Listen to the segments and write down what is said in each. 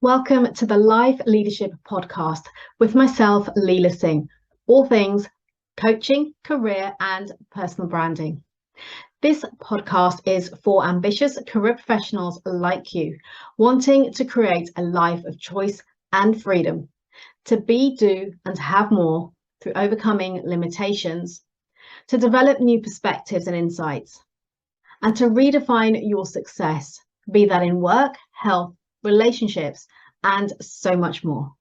Welcome to the Life Leadership Podcast with myself, Leila Singh, all things coaching, career, and personal branding. This podcast is for ambitious career professionals like you, wanting to create a life of choice and freedom, to be, do, and have more through overcoming limitations, to develop new perspectives and insights, and to redefine your success, be that in work, health, relationships, and so much more.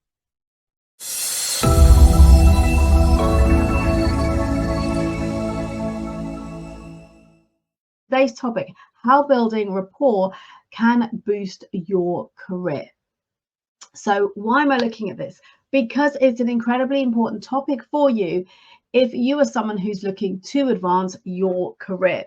Today's topic, how building rapport can boost your career. So why am I looking at this? Because it's an incredibly important topic for you if you are someone who's looking to advance your career.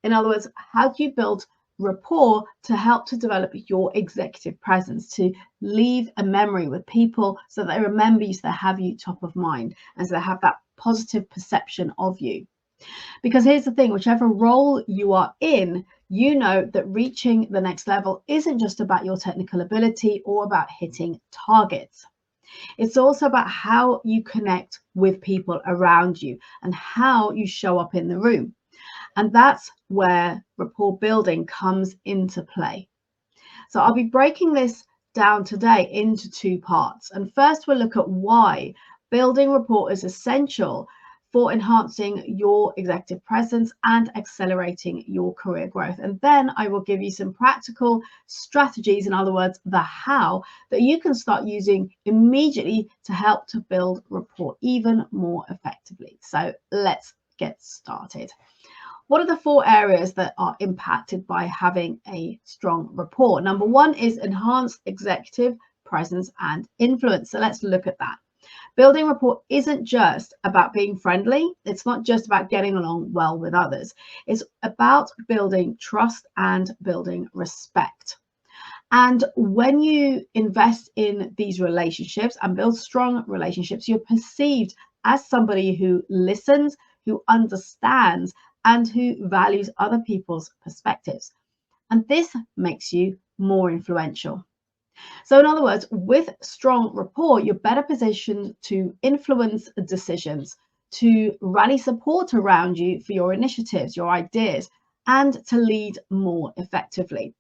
In other words, how do you build rapport to help to develop your executive presence, to leave a memory with people so that they remember you, so they have you top of mind, and so they have that positive perception of you. Because here's the thing, whichever role you are in, you know that reaching the next level isn't just about your technical ability or about hitting targets. It's also about how you connect with people around you and how you show up in the room. And that's where rapport building comes into play. So I'll be breaking this down today into two parts. And first, we'll look at why building rapport is essential for enhancing your executive presence and accelerating your career growth. And then I will give you some practical strategies, in other words, the how, that you can start using immediately to help to build rapport even more effectively. So let's get started. What are the four areas that are impacted by having a strong rapport? Number one is enhanced executive presence and influence. So let's look at that. Building rapport isn't just about being friendly. It's not just about getting along well with others. It's about building trust and building respect. And when you invest in these relationships and build strong relationships, you're perceived as somebody who listens, who understands, and who values other people's perspectives. And this makes you more influential. So in other words, with strong rapport, you're better positioned to influence decisions, to rally support around you for your initiatives, your ideas, and to lead more effectively.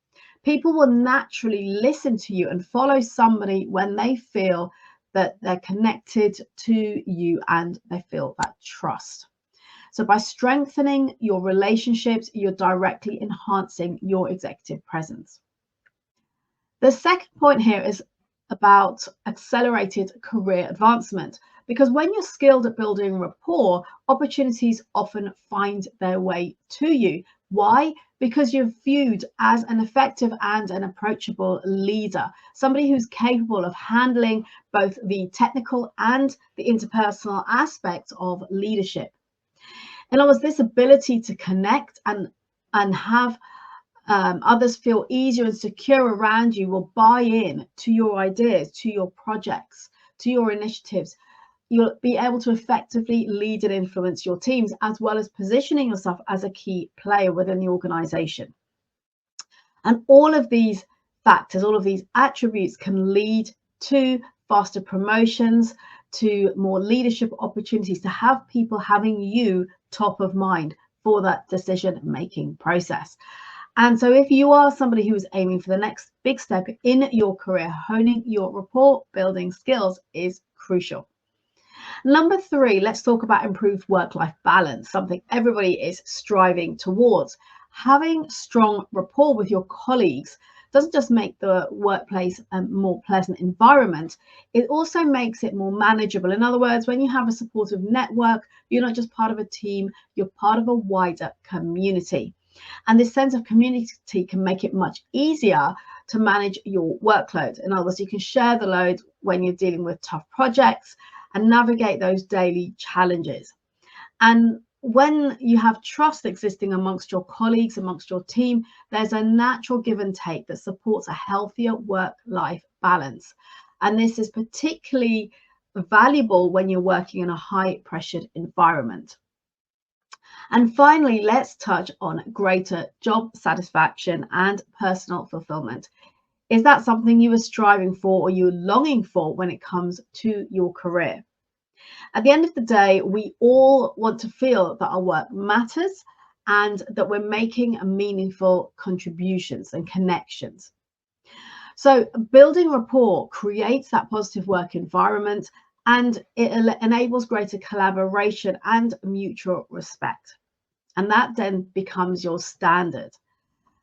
People will naturally listen to you and follow somebody when they feel that they're connected to you and they feel that trust. So by strengthening your relationships, you're directly enhancing your executive presence. The second point here is about accelerated career advancement, because when you're skilled at building rapport, opportunities often find their way to you. Why? Because you're viewed as an effective and an approachable leader, somebody who's capable of handling both the technical and the interpersonal aspects of leadership. In other words, this ability to connect and have others feel easier and secure around you will buy in to your ideas, to your projects, to your initiatives. You'll be able to effectively lead and influence your teams, as well as positioning yourself as a key player within the organization. And all of these factors, all of these attributes can lead to faster promotions, to more leadership opportunities, to have people having you top of mind for that decision-making process. And so if you are somebody who is aiming for the next big step in your career, honing your rapport building skills is crucial. Number three, let's talk about improved work-life balance, something everybody is striving towards. Having strong rapport with your colleagues doesn't just make the workplace a more pleasant environment, it also makes it more manageable. In other words, when you have a supportive network, you're not just part of a team, you're part of a wider community. And this sense of community can make it much easier to manage your workload. In other words, you can share the load when you're dealing with tough projects and navigate those daily challenges. And when you have trust existing amongst your colleagues, amongst your team, there's a natural give and take that supports a healthier work-life balance. And this is particularly valuable when you're working in a high-pressured environment. And finally, let's touch on greater job satisfaction and personal fulfillment. Is that something you are striving for or you're longing for when it comes to your career? At the end of the day, we all want to feel that our work matters and that we're making meaningful contributions and connections. So, building rapport creates that positive work environment and it enables greater collaboration and mutual respect. And that then becomes your standard.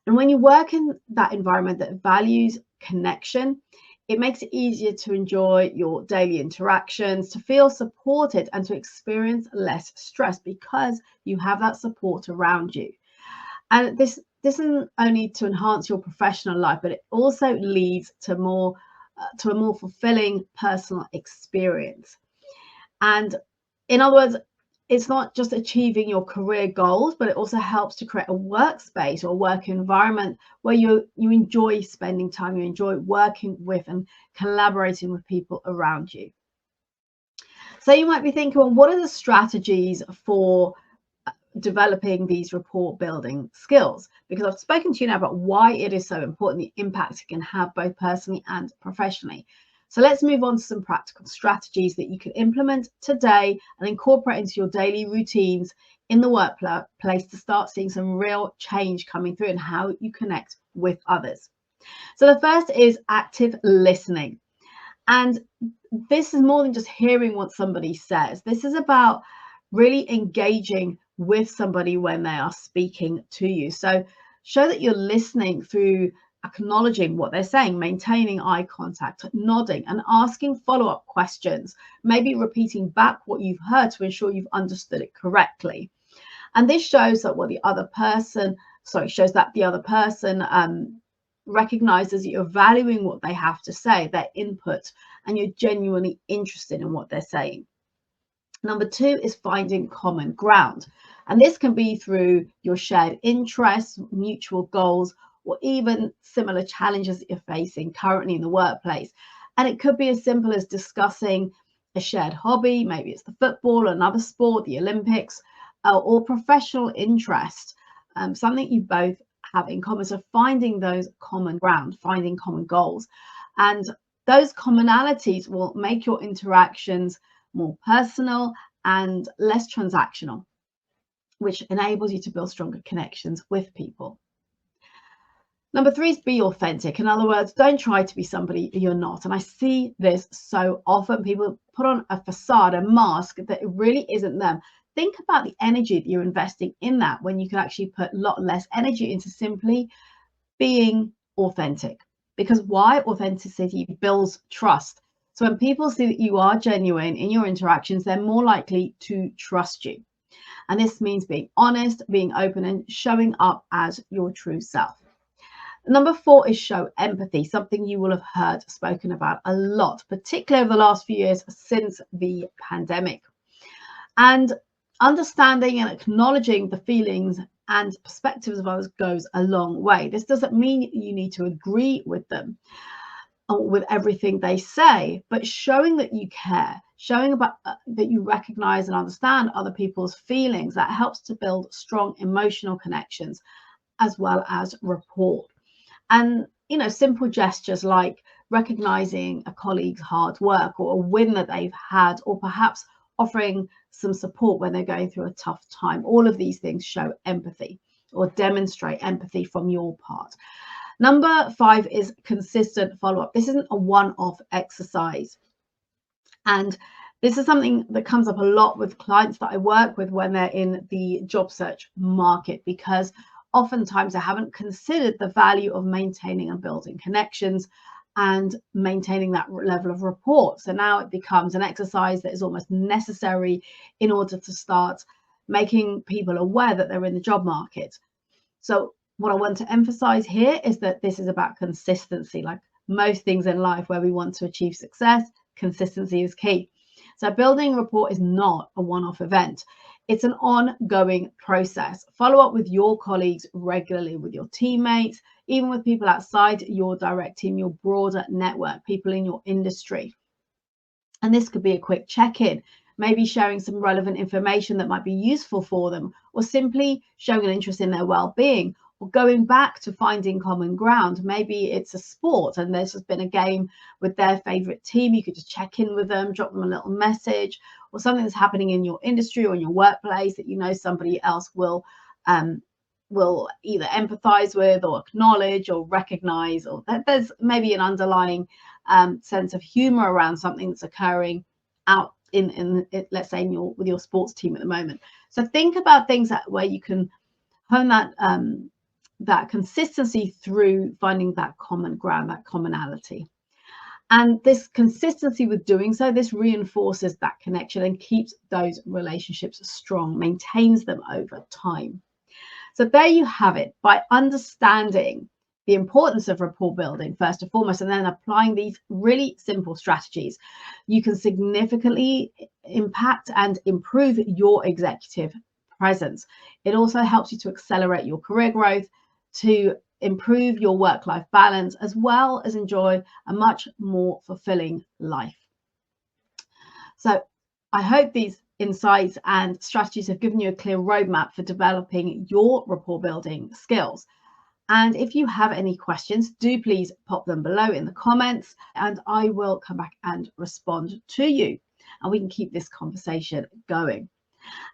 And when you work in that environment that values connection, it makes it easier to enjoy your daily interactions, to feel supported, and to experience less stress because you have that support around you. And this isn't only to enhance your professional life, but it also leads to more to a more fulfilling personal experience. And in other words, it's not just achieving your career goals, but it also helps to create a workspace or work environment where you enjoy spending time, you enjoy working with and collaborating with people around you. So you might be thinking, well, what are the strategies for developing these rapport building skills? Because I've spoken to you now about why it is so important, the impact it can have both personally and professionally. So let's move on to some practical strategies that you can implement today and incorporate into your daily routines in the workplace to start seeing some real change coming through in how you connect with others. So the first is active listening. And this is more than just hearing what somebody says. This is about really engaging with somebody when they are speaking to you. So show that you're listening through acknowledging what they're saying, maintaining eye contact, nodding, and asking follow-up questions, maybe repeating back what you've heard to ensure you've understood it correctly. And this shows that the other person recognizes that you're valuing what they have to say, their input, and you're genuinely interested in what they're saying. Number two is finding common ground. And this can be through your shared interests, mutual goals, or even similar challenges that you're facing currently in the workplace. And it could be as simple as discussing a shared hobby, maybe it's the football, another sport, the Olympics, or professional interest, something you both have in common. So finding those common ground, finding common goals. And those commonalities will make your interactions more personal and less transactional, which enables you to build stronger connections with people. Number three is be authentic. In other words, don't try to be somebody you're not. And I see this so often. People put on a facade, a mask that really isn't them. Think about the energy that you're investing in that when you can actually put a lot less energy into simply being authentic. Because why? Authenticity builds trust. So when people see that you are genuine in your interactions, they're more likely to trust you. And this means being honest, being open, and showing up as your true self. Number four is show empathy, something you will have heard spoken about a lot, particularly over the last few years since the pandemic. And understanding and acknowledging the feelings and perspectives of others goes a long way. This doesn't mean you need to agree with them or with everything they say, but showing that you care, showing about that you recognize and understand other people's feelings, that helps to build strong emotional connections as well as rapport. And simple gestures like recognizing a colleague's hard work or a win that they've had, or perhaps offering some support when they're going through a tough time. All of these things show empathy or demonstrate empathy from your part. Number five is consistent follow-up. This isn't a one-off exercise. And this is something that comes up a lot with clients that I work with when they're in the job search market, because oftentimes I haven't considered the value of maintaining and building connections and maintaining that level of rapport. So now it becomes an exercise that is almost necessary in order to start making people aware that they're in the job market. So what I want to emphasize here is that this is about consistency. Like most things in life where we want to achieve success, consistency is key. So building rapport is not a one-off event. It's an ongoing process. Follow up with your colleagues regularly, with your teammates, even with people outside your direct team, your broader network, people in your industry. And this could be a quick check-in, maybe sharing some relevant information that might be useful for them, or simply showing an interest in their well-being, going back to finding common ground. Maybe it's a sport and there's just been a game with their favorite team. You could just check in with them, drop them a little message, or something that's happening in your industry or in your workplace that you know somebody else will either empathize with or acknowledge or recognize, or that there's maybe an underlying sense of humor around something that's occurring out in let's say with your sports team at the moment. So think about things where you can hone that consistency through finding that common ground, that commonality. And this consistency with doing so, this reinforces that connection and keeps those relationships strong, maintains them over time. So there you have it. By understanding the importance of rapport building first and foremost, and then applying these really simple strategies, you can significantly impact and improve your executive presence. It also helps you to accelerate your career growth, to improve your work-life balance, as well as enjoy a much more fulfilling life. So I hope these insights and strategies have given you a clear roadmap for developing your rapport building skills. And if you have any questions, do please pop them below in the comments and I will come back and respond to you, and we can keep this conversation going.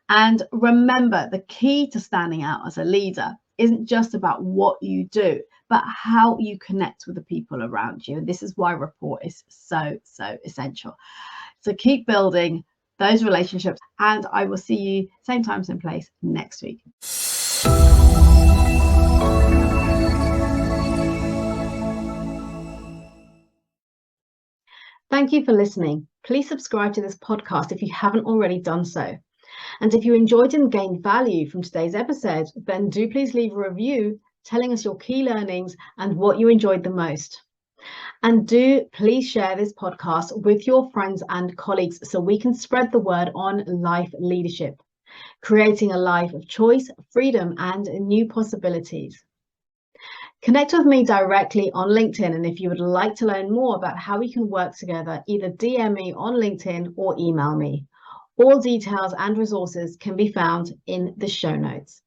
And remember, the key to standing out as a leader isn't just about what you do, but how you connect with the people around you. And this is why rapport is so essential. So keep building those relationships, and I will see you same time, same place next week. Thank you for listening. Please subscribe to this podcast if you haven't already done so. And if you enjoyed and gained value from today's episode, then do please leave a review telling us your key learnings and what you enjoyed the most. And do please share this podcast with your friends and colleagues so we can spread the word on life leadership, creating a life of choice, freedom, and new possibilities. Connect with me directly on LinkedIn, and if you would like to learn more about how we can work together, either DM me on LinkedIn or email me. All details and resources can be found in the show notes.